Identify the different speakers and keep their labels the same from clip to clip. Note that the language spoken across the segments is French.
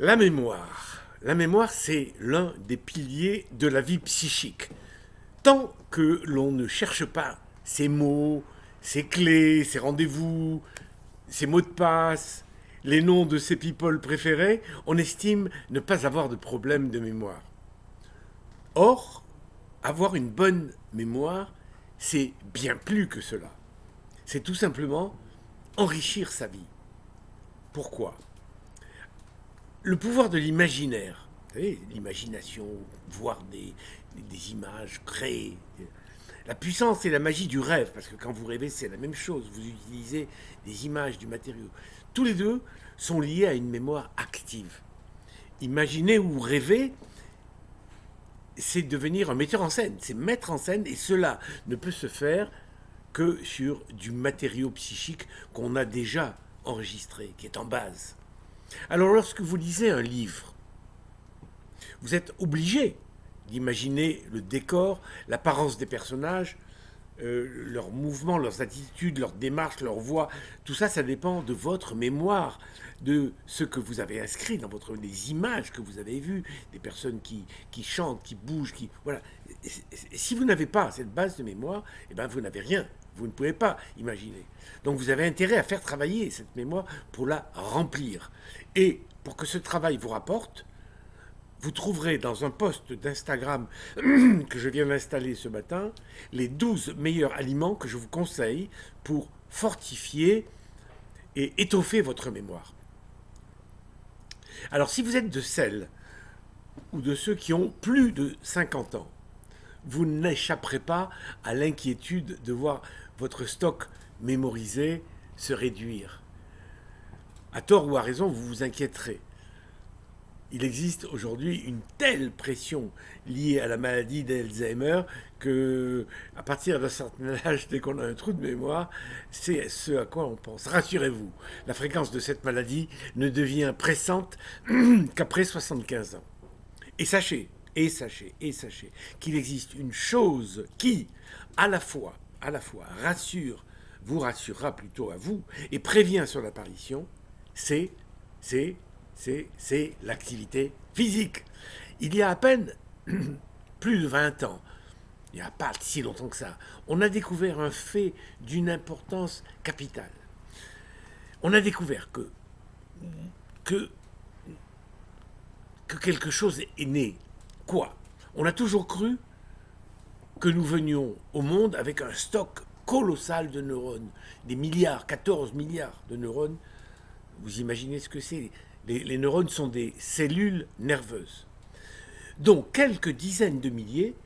Speaker 1: La mémoire. La mémoire, c'est l'un des piliers de la vie psychique. Tant que l'on ne cherche pas ces mots, ces clés, ces rendez-vous, ces mots de passe, les noms de ses people préférés, on estime ne pas avoir de problème de mémoire. Or, avoir une bonne mémoire, c'est bien plus que cela. C'est tout simplement enrichir sa vie. Pourquoi? Le pouvoir de l'imaginaire, vous savez, l'imagination, voir des images créées, la puissance et la magie du rêve, parce que quand vous rêvez, c'est la même chose, vous utilisez des images, du matériau. Tous les deux sont liés à une mémoire active. Imaginer ou rêver, c'est devenir un metteur en scène, c'est mettre en scène, et cela ne peut se faire que sur du matériau psychique qu'on a déjà enregistré, qui est en base. Alors lorsque vous lisez un livre, vous êtes obligé d'imaginer le décor, l'apparence des personnages, leurs mouvements, leurs attitudes, leurs démarches, leurs voix. Tout ça, ça dépend de votre mémoire, de ce que vous avez inscrit dans votre... des images que vous avez vues, des personnes qui chantent, qui bougent, qui... Voilà. Si vous n'avez pas cette base de mémoire, eh ben vous n'avez rien. Vous ne pouvez pas imaginer. Donc vous avez intérêt à faire travailler cette mémoire pour la remplir. Et pour que ce travail vous rapporte, vous trouverez dans un post d'Instagram que je viens d'installer ce matin les 12 meilleurs aliments que je vous conseille pour fortifier et étoffer votre mémoire. Alors si vous êtes de celles ou de ceux qui ont plus de 50 ans, vous n'échapperez pas à l'inquiétude de voir votre stock mémorisé se réduire. À tort ou à raison, vous vous inquiéterez. Il existe aujourd'hui une telle pression liée à la maladie d'Alzheimer que, à partir d'un certain âge, dès qu'on a un trou de mémoire, c'est ce à quoi on pense. Rassurez-vous, la fréquence de cette maladie ne devient pressante qu'après 75 ans. Et sachez qu'il existe une chose qui, à la fois rassure, vous rassurera plutôt à vous, et prévient sur l'apparition, c'est l'activité physique. Il y a à peine plus de 20 ans, il n'y a pas si longtemps que ça, on a découvert un fait d'une importance capitale. On a découvert que quelque chose est né. Quoi? On a toujours cru que nous venions au monde avec un stock colossal de neurones, des milliards, 14 milliards de neurones. Vous imaginez ce que c'est? Les neurones sont des cellules nerveuses. Donc quelques dizaines de milliers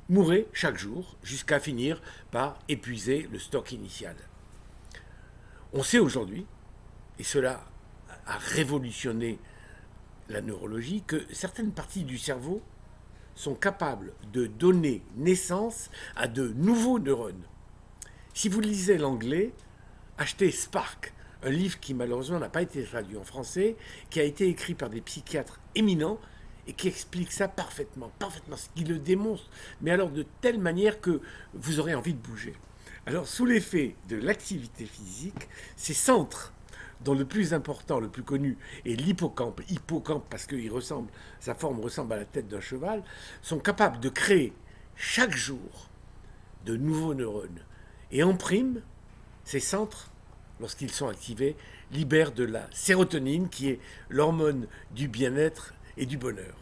Speaker 1: mouraient chaque jour jusqu'à finir par épuiser le stock initial. On sait aujourd'hui, et cela a révolutionné la neurologie, que certaines parties du cerveau sont capables de donner naissance à de nouveaux neurones. Si vous lisez l'anglais, achetez Spark, un livre qui malheureusement n'a pas été traduit en français, qui a été écrit par des psychiatres éminents et qui explique ça parfaitement, ce qui le démontre, mais alors de telle manière que vous aurez envie de bouger. Alors sous l'effet de l'activité physique, ces centres dont le plus important, le plus connu est l'hippocampe, parce que sa forme ressemble à la tête d'un cheval, sont capables de créer chaque jour de nouveaux neurones. Et en prime, ces centres, lorsqu'ils sont activés, libèrent de la sérotonine, qui est l'hormone du bien-être et du bonheur.